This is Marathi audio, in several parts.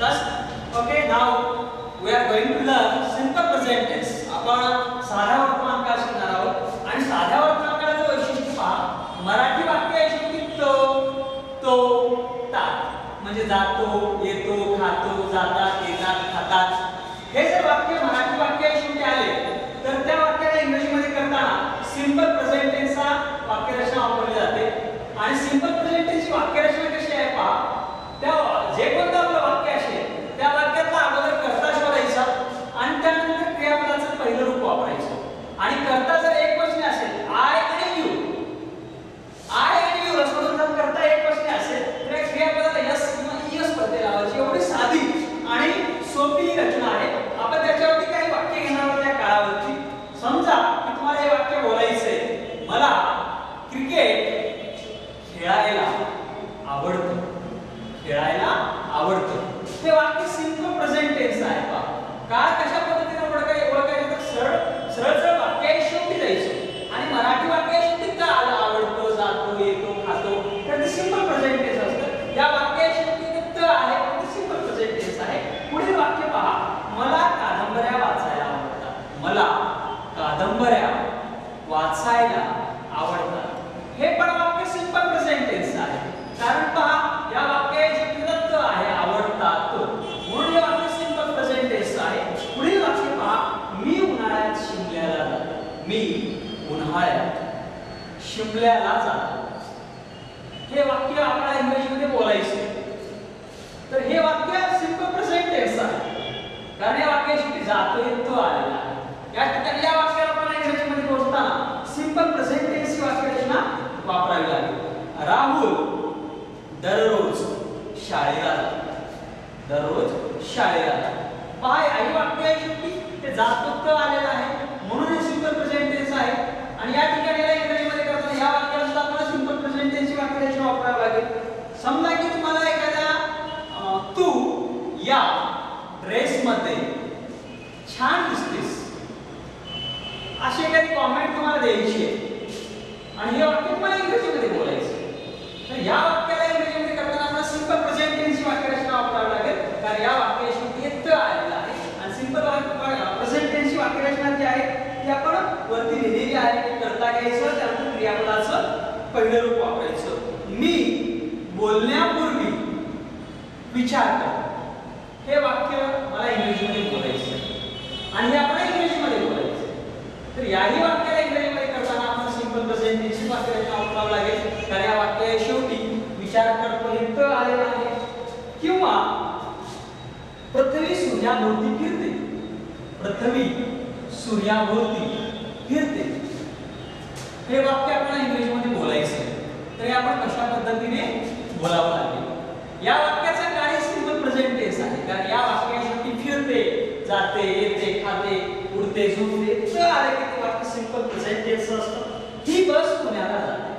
discussed. Okay, now we are going to learn simple present tense. आपण साधा वर्तमान काळ शिकणार आहोत आणि साध्या वर्तमान काळाचं वैशिष्ट्य पहा. मराठी वाक्य आहे शेवटी तो तात म्हणजे जातो, येतो, खातो, जातात, येतात, खातात हे जर वाक्य मराठी वाक्य शेवटी आले तर त्या वाक्याला इंग्रजीमध्ये करताना सिंपल प्रेझेंट टेन्सचा वाक्यरचना वापरली जाते. आणि सिंपल प्रेझेंट टेन्सची वाक्यरचना कशी आहे पहा. त्या जे कोणतं आपलं वाक्य असेल त्या वाक्यातला अगोदर कर्ता शोधायचा आणि त्यानंतर क्रियापदाचं पहिलं रूप वापरायचं. आणि कर्ता जर एक वचनी असेल आय आणि यू सोडून जर कर्ता एक वचनी असेल तर या क्रियापदाला यस किंवा ईएस प्रत्यय लावायची. एवढी साधी आणि सोपी रचना आहे. आपण त्याच्यावरती काही वाक्य घेणार आहोत त्या काळावरती. समजा की तुम्हाला हे वाक्य बोलायचंय, मला क्रिकेट खेळायला आवडतं. हे वाक्य सिंपल प्रेझेंट टेन्स आहे पहा. काय कशा पद्धतीने ओळखायचं तर सरळ वाक्य शेवटी जायचं आणि मराठी वाक्य शेवटी का आवडतं, जातो, येतो, खातो तर ते सिंपल प्रेझेंट टेन्स असतं. या वाक्य शेवटी त आहे ते सिंपल प्रेझेंट टेन्स आहे. पुढील वाक्य पहा. मला कादंबऱ्या वाचायला आवडतात. मला कादंबऱ्या वाचायला आवडतात. हे पण वाक्य सिंपल प्रेझेंट टेन्स आहे. कारण पहा या वाक्याची क्रियापद आहे आवडतात म्हणून हे वाक्य सिंपल प्रेझेंट टेन्स आहे. पुढील वाक्य पहा. मी उन्हाळ्यात शिमल्याला जातो. मी उन्हाळ्यात शिमल्याला जातो. हे वाक्य आपल्याला इंग्रजीमध्ये बोलायचे तर हे वाक्य सिंपल प्रेझेंट टेन्स आहे. कारण या वाक्याशी जातो येतो आलेला आहे. या ठिकाणी या वाक्याला आपल्याला इंग्रजीमध्ये बोलताना सिंपल प्रेझेंट टेन्सची वाक्यरचना वापरावी लागेल. राहुल दररोज शाळेला जातो. पहा आई वाक्य आहे शेवटी ते जातो त आलेला आहे म्हणून हे सिंपल प्रेझेंट टेन्स आहे. आणि या ठिकाणी इंग्रजीमध्ये करताना या वाक्याला सुद्धा आपल्याला सिंपल प्रेझेंट टेन्सची वाक्यरचना वापरावी लागेल. समजा की तुम्हाला एखाद्या तू या ड्रेस मध्ये छान दिसतेस अशी एखादी कॉमेंट तुम्हाला द्यायची आहे आणि हे वाक्य तुम्हाला इंग्रजीमध्ये बोलायचं तर या वाक्याला इंग्रजीमध्ये करताना आपल्याला सिंपल प्रेझेंट टेन्सची वाक्यरचना वापरावी लागेल. कारण या वाक्याशी येत आलेला आहे आणि सिंपल प्रेझेंट टेन्सची वाक्यरचना जी आहे ती आपण वरती लिहिलेली आहे. कर्ता घ्यायचं त्यानंतर क्रियापदाचं पहिलं रूप वापरायचं. मी बोलण्यापूर्वी विचार कर. हे वाक्य मला इंग्रजीमध्ये बोलायचं आणि हे आपल्याला इंग्रजीमध्ये बोलायचं तर याही वाक्याला इंग्रजीमध्ये करताना आपण सिंपल प्रेझेंट टेन्सची वाक्यरचना वापरावी लागेल. कारण या वाक्याच्या शेवटी विचार करतो हे त आलेला आहे. किंवा पृथ्वी सूर्याभोवती फिरते. हे वाक्य आपल्याला इंग्रजीमध्ये बोलायचं तर हे आपण कशा पद्धतीने बोलावं लागेल. या वाक्याचा काही सिंपल प्रेझेंट टेन्स आहे. कारण या वाक्यासाठी फिरते, जाते, येते, खाते, उडते, झोपते त आले की ते वाक्य सिंपल प्रेझेंट टेन्स असतं. ही बस पुण्याला जाते.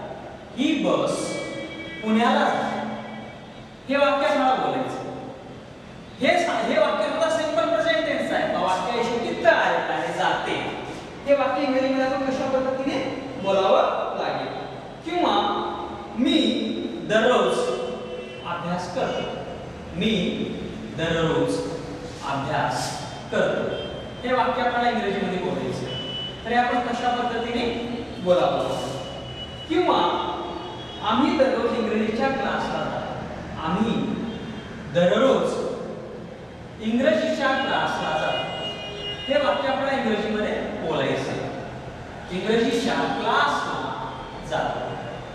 हे वाक्य मला बोलायचं. हे वाक्य मला सिंपल प्रेझेंट टेन्स आहे. वाक्य शेवटी त आलेलं आहे जाते. हे वाक्य इंग्रजीमध्ये आपण कशा पद्धतीने बोलावं लागेल. किंवा मी दररोज अभ्यास करतो. हे वाक्य आपल्याला इंग्रजीमध्ये बोलायचं तर आपण कशा पद्धतीने बोलावं. किंवा आम्ही दररोज इंग्रजीच्या क्लासला जातो. हे वाक्य आपल्याला इंग्रजीमध्ये बोलायचं. इंग्रजीच्या क्लासला जातो.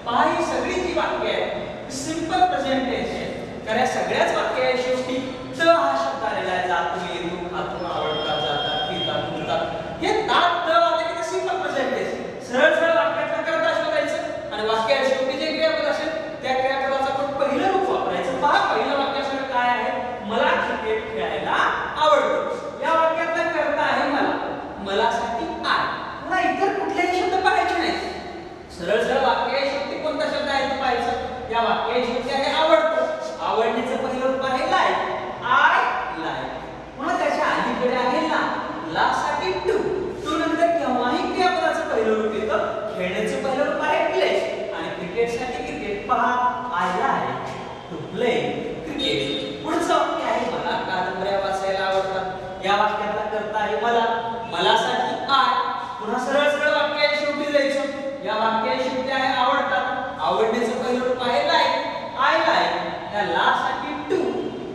पहा ही सगळी जी वाक्य आहेत सिंपल प्रेझेंट टेन्स आहेत. कारण या सगळ्याच वाक्याच्या शेवटी त हा शब्द आलेला आहे. जातो, येतो, खातो, आवडतात, जातात, पितात, उडतात हे तात त आले की ते सिंपल प्रेझेंट टेन्स. सरळ वाक्यातला कर्ता शोधायचं आणि वाक्याच्या शेवटी जे क्रियापद असेल त्या क्रियापदाचं आपण पहिलं रूप वापरायचं. पहा पहिलं वाक्य सगळं काय आहे. मला क्रिकेट खेळायला आवडतं. या वाक्यातला कर्ता आहे मला साठी आय. पुन्हा इतर कुठलेही शब्द पाहायचे नाहीत. सरळ वाक्याच्या शेवटी कोणता शब्द आहे ते पाहायचं. या वाक्याच्या शेवटी आहे आवडतं.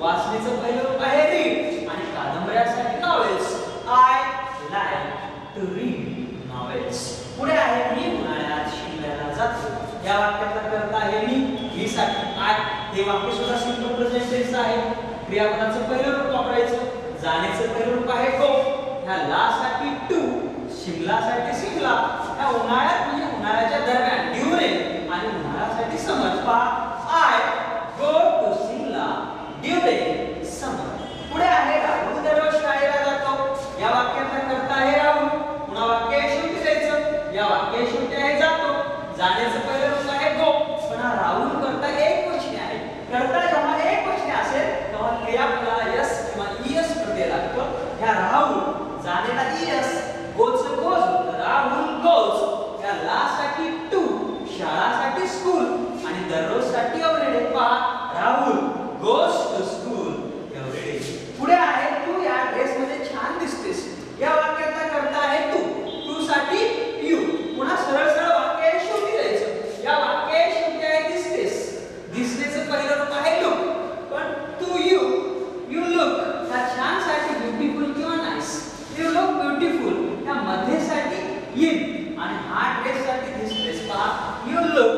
वाचण्याचं पहिलं रूप आहे रीड आणि कादंबऱ्यासाठी novels. I like to read novels. पुढे आहे मी उन्हाळ्यात शिमल्याला जातो. या वाक्याचा कर्ता आहे मी साठी आय. हे वाक्य सुद्धा सिंपल प्रेझेंट टेन्स आहे. क्रियापदाचं पहिलं रूप वापरायचं. जाण्याचं पहिलं रूप आहे गो. ह्या ला साठी टू, शिमलासाठी शिमला. ह्या उन्हाळ्यात म्हणजे उन्हाळ्याच्या दरम्यान ड्युरिंग आणि उन्हाळ्यासाठी समर. पहा I go to Shimla during summer. पुढे आहे राहुल दररोज शाळेला जातो. या वाक्याचा कर्ता आहे राहुल. पुन्हा वाक्य शेवटी द्यायचं. या वाक्य शेवटी आहे जातो. जाण्याचं पहिलं रूप आहे गो. पण हा राहुल करता एक वचनी आहे. करता जेव्हा एक वचनी असेल तेव्हा क्रियापदाला यस किंवा ईएस प्रत्यय लागतो. ह्या राहुल जाण्याला ईएस, गोचं गोज होतं. राहुल गोज. या ला साठी टू, शाळासाठी स्कूल आणि दररोज साठी एव्हरीडे. पहा Rahul goes to school everyday. पुढे आहे तू या ड्रेस मध्ये छान दिसतेस. या वाक्याचा कर्ता आहे तू. तू साठी यू. पुन्हा सरळ सरळ वाक्य शेवटी द्यायचं. या वाक्य शेवटी आहे दिसतेस. दिसतेचं पहिलं रूप आहे लुक. पण तू यू, यू लुक. हा छान साठी ब्युटिफुल किंवा नाईस. You look beautiful. या मध्ये साठी इन आणि हा ड्रेस साठी दिस ड्रेस. पहा you look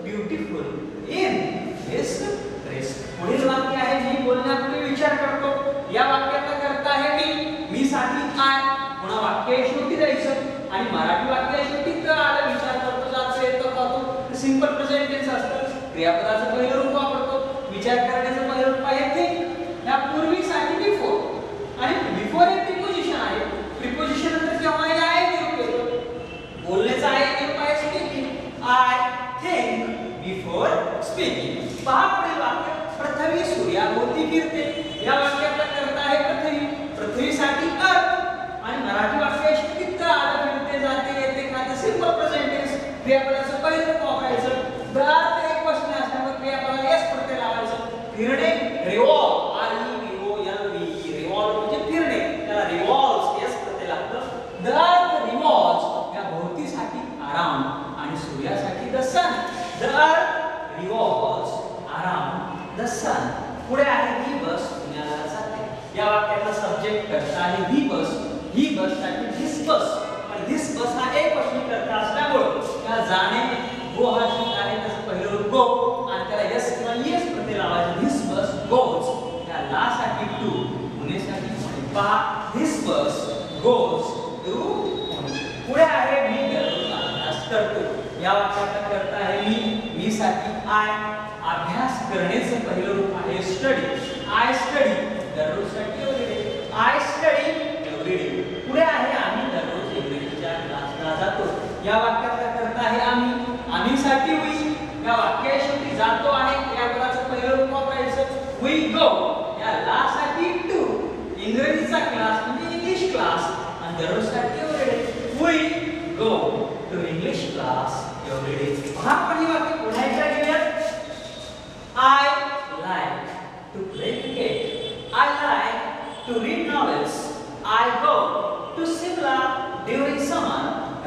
beautiful in this dress. पुढील वाक्य आहे मी बोलण्यापूर्वी विचार करतो. या वाक्याचा कर्ता आहे मी साठी आय. पुन्हा वाक्य शेवटी द्यायचं आणि मराठी वाक्य शेवटी तर आलं विचार करतो, जातो, येतो, खातो. सिंपल प्रेझेंट टेन्स असतं. क्रियापदाचं पहिलं रूप वापरतो. विचार करण्याचं पहिलं रूप आहे थिंक. या पूर्वीसाठी बिफोर आणि बिफोर एक प्रिपोजिशन आहे. प्रिपोजिशन नंतर जेव्हा हे आहे ते रूप येतं. बोलण्याचं आहे ते रूप आहे speaking. I think before speaking. पहा पुढील वाक्य पृथ्वी सूर्याभोवती फिरते. या वाक्याचा कर्ता आहे पृथ्वी. पृथ्वीसाठी अर्थ आणि मराठी वाक्य शेवटी आलं फिरते, जाते, येते, खाते. Simple present tense. क्रियापदाचं पहिलं रूप वापरायचं. द अर्थ एक वचन असल्यामुळे क्रियापदाला एस प्रत्यय लावायचं. फिरणे revolve, R E V O L V. Revolve म्हणजे फिरणे. त्याला रिव्हॉल्व्स एस प्रत्यय लागतं. The earth revolves. या भोवतीसाठी आराम आणि सूर्यासाठी the sun. The earth revolves around the sun. पुढे आहे ही बस पुण्याला जाते. या वाक्याचा सब्जेक्ट कर्ता आहे ही बस. ही बस साठी धिस बस. पण धिस बस हा एक वचनी कर्ता असल्यामुळे त्या जाणे गो हा शब्द आहे त्याचं पहिलं रूप गो आणि त्याला यस किंवा ईएस प्रत्यय लावायचा. This bus goes. त्या ला साठी टू, पुणेसाठी पुणे. पहा this bus goes to Pune. पुढे आहे मी दररोज अभ्यास करतो. या वाक्याचा कर्ता आहे मी साठी आय. अभ्यास करण्याचं पहिलं रूप आहे स्टडी. I study. दररोज साठी एव्हरीडे. I study everyday. पुढे आहे आम्ही दररोज इंग्रजीच्या क्लासला जातो. या वाक्याचा कर्ता आहे आम्ही. आम्ही साठी वी. या वाक्या शेवटी जातो आहे. क्रियापदाचं पहिलं रूप वापरायचं. We go. या ला साठी टू, इंग्रजीचा क्लास म्हणजे इंग्लिश क्लास आणि दररोज साठी everyday. We go to English class everyday. पहा पण ही वाक्य पुन्हा एकदा घेऊयात. I like to play cricket. I like to read novels. I go to Simla during summer.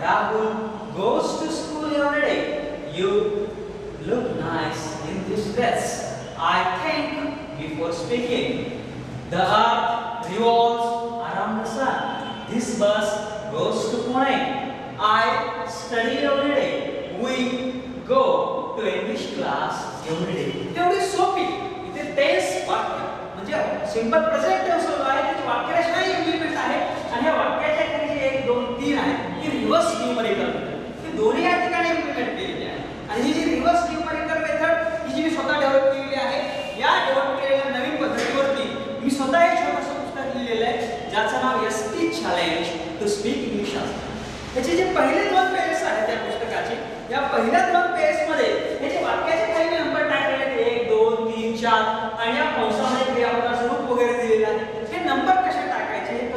Rahul goes to school every day. You look nice in this dress. I think before speaking. The earth revolves around the sun. This bus goes to Pune. I study every day. We go to English class every day. तेवढी सोपी. इथे टेन्स वाक्य म्हणजे सिंपल प्रेझेंट टेन्स आहे. त्याची वाक्यरचना इम्प्लिमेंट आहे आणि या वाक्याच्या खाली जे 1 2 3 आहे ती रिव्हर्स न्यूमरिकल मेथड. ही दोन्ही या ठिकाणी इम्प्लिमेंट केलेली आहे आणि ही जी रिव्हर्स न्यूमरिकल मेथड ही जी मी स्वतः डेव्हलप केलेली आहे. या डेव्हलप केलेल्या नवीन पद्धतीवरती मी स्वतः एक छोटंसं पुस्तक लिहिलेलं आहे ज्याचं नाव ST challenge to speak English आहे. याचे जे पहिले 2 पेजेस आहेत त्या पुस्तकाचे, या पहिल्या 2 पेजेसमध्ये हे जे वाक्याचे काही नंबर टाकलेले आहेत 1 2 3 4 आणि या कंसामध्ये क्रियापदाचं रूप वगैरे दिलेलं आहे. हे नंबर कसे टाकायचे, हे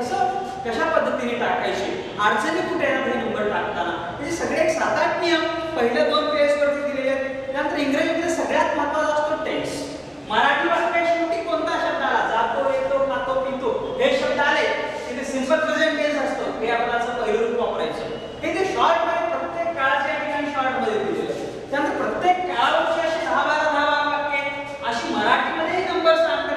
कशा पद्धतीने टाकायचे, अडचणी कुठे येतात हे नंबर टाकताना, म्हणजे सगळे एक 7-8 नियम पहिल्या 2 पेजेसवरती दिलेले आहेत. त्यानंतर इंग्रजीमध्ये सगळ्यात महत्त्वाचा असतो टेन्स. मराठी वाक्यात शेवटी कोणता शब्द आला, जातो, येतो, खातो, पितो हे शब्द आले तिथे सिंपल प्रेझेंट टेन्स असतो. क्रियापदाचं पहिलं रूप वापरायचं. हे जे शॉर्ट मध्ये प्रत्येक काळाच्या ठिकाणी शॉर्ट मध्ये दिलेलं आहे. त्यानंतर प्रत्येक काळावरची अशी 10-12 वाक्ये अशी मराठीमध्ये नंबर सांगता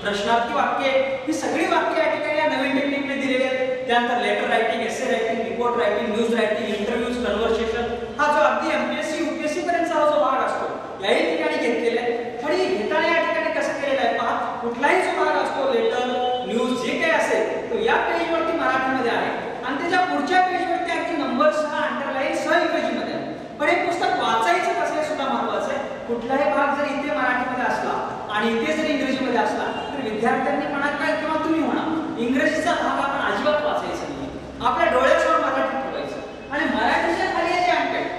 प्रश्नार्थी वाक्य ही सगळी वाक्य या ठिकाणी या नवीन टेक्निकने दिलेली आहेत. त्यानंतर letter writing, essay writing, report writing, news writing, interviews, conversation हा जो अगदी एमपीएससी यूपीएससी पर्यंतचा जो भाग असतो याही ठिकाणी घेतलेला आहे. आणि घेताना या ठिकाणी कसं केलेलं आहे पहा, कुठलाही जो भाग असतो लेटर न्यूज जे काही असेल तो या पेजवरती मराठीमध्ये आहे आणि त्याच्या पुढच्या पेजवरती अगदी नंबर सह अंडरलाईन सह इंग्रजीमध्ये आहे. पण हे पुस्तक वाचायचं कसं हे सुद्धा महत्त्वाचं आहे. कुठलाही भाग जर इथे मराठीमध्ये असला आणि इथे जर इंग्रजीमध्ये असला तर विद्यार्थ्यांनी म्हणा काय किंवा तुम्ही म्हणा इंग्रजीचा भाग आपण अजिबात वाचायचा नाही. आपल्या डोळ्यासमोर मराठी ठेवायचं आणि मराठीच्या खाली जे अंक आहेत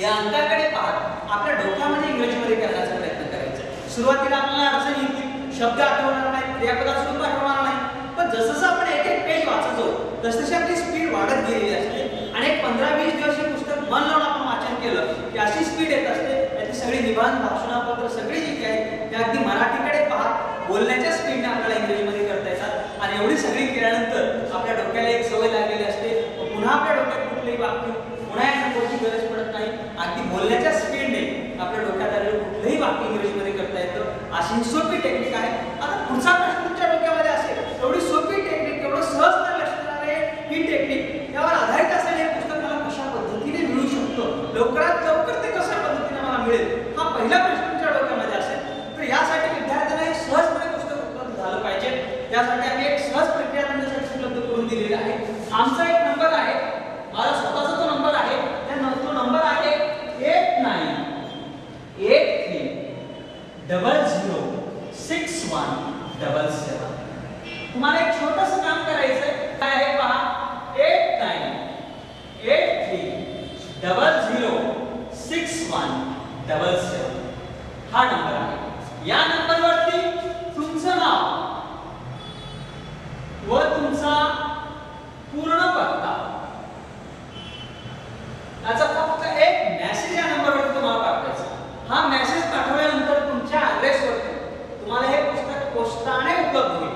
या अंकाकडे पाहत आपल्या डोक्यामध्ये इंग्रजीमध्ये करण्याचा प्रयत्न करायचा. सुरुवातीला आपल्याला अडचण येतील, शब्द आठवणार नाही, क्रियापदाचं स्वरूप आठवणार नाही. पण जसं आपण एक एक पेज वाचतो तसतशी आपली स्पीड वाढत गेलेली असते आणि एक 15-20 दिवस हे पुस्तक मन लावून आपण वाचन केलं की अशी स्पीड येत असते. त्याची सगळी निबंध, भाषणापत्र सगळी जी काही आहे ते अगदी मराठीकडे पाहत बोलण्याच्या स्पीडने आपल्याला इंग्रजीमध्ये करता येतात. आणि एवढी सगळी केल्यानंतर आपल्या डोक्याला एक सवय लागलेली असते. पुन्हा आपल्या डोक्यात कुठलेही वाक्य पुन्हा या नंबरची गरज पडत नाही. अगदी बोलण्याच्या स्पीडने आपल्या डोक्यात आलेलं कुठलंही वाक्य इंग्रजीमध्ये करता येतं. अशी सोपी टेक्निक आहे. आता पुढचा प्रश्न तुमच्या डोक्यामध्ये असेल एवढी सोपी टेक्निक, एवढं सहज लक्षात आले ही टेक्निक यावर आधारित असलेले हे पुस्तक मला कशा पद्धतीने मिळू शकतं, लवकरात लवकर ते कशा पद्धतीने मला मिळेल, हा पहिला प्रश्न तुमच्या डोक्यामध्ये असेल तर यासाठी विद्यार्थ्यांना हे सहजपणे पुस्तक उपलब्ध झालं पाहिजे. यासाठी आम्ही एक सहज प्रक्रिया त्यांच्यासाठी उपलब्ध करून दिलेली आहे. आमचा एक नंबर आहे, माझा स्वतःचा तो नंबर आहे, तो नंबर आहे 8983006177. तुम्हाला एक छोटंसं काम करायचंय. काय आहे पहा, 8983006177 हा नंबर आहे. या नंबरवरती तुमचं नाव व तुमचा पूर्ण पत्ता याचा फक्त एक मेसेज या नंबरवरती तुम्हाला पाठवायचा. हा मेसेज पाठवल्यानंतर तुमच्या ॲड्रेसवरती तुम्हाला हे पुस्तक पोस्टाने उपलब्ध होईल.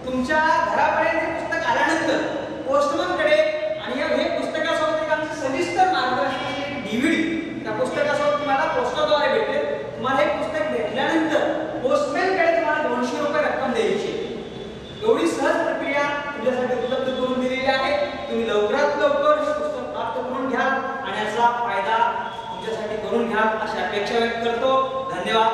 तुमच्या घरापर्यंत हे पुस्तक आल्यानंतर पोस्टमनकडे आणि हे पुस्तकासोबत एक आमचं सविस्तर मार्गदर्शनाची डीव्हीडी त्या पुस्तकासोबत तुम्हाला पोस्टाद्वारे भेटेल. तुम्हाला हे पुस्तक भेटल्यानंतर पोस्टमॅनकडे तुम्हाला 200 रुपये रक्कम द्यायची. एवढी सहज प्रक्रिया तुमच्यासाठी उपलब्ध करून दिलेली आहे. तुम्ही लवकरात लवकर हे पुस्तक प्राप्त करून घ्या आणि याचा फायदा तुमच्यासाठी करून घ्या अशी अपेक्षा व्यक्त करतो. धन्यवाद.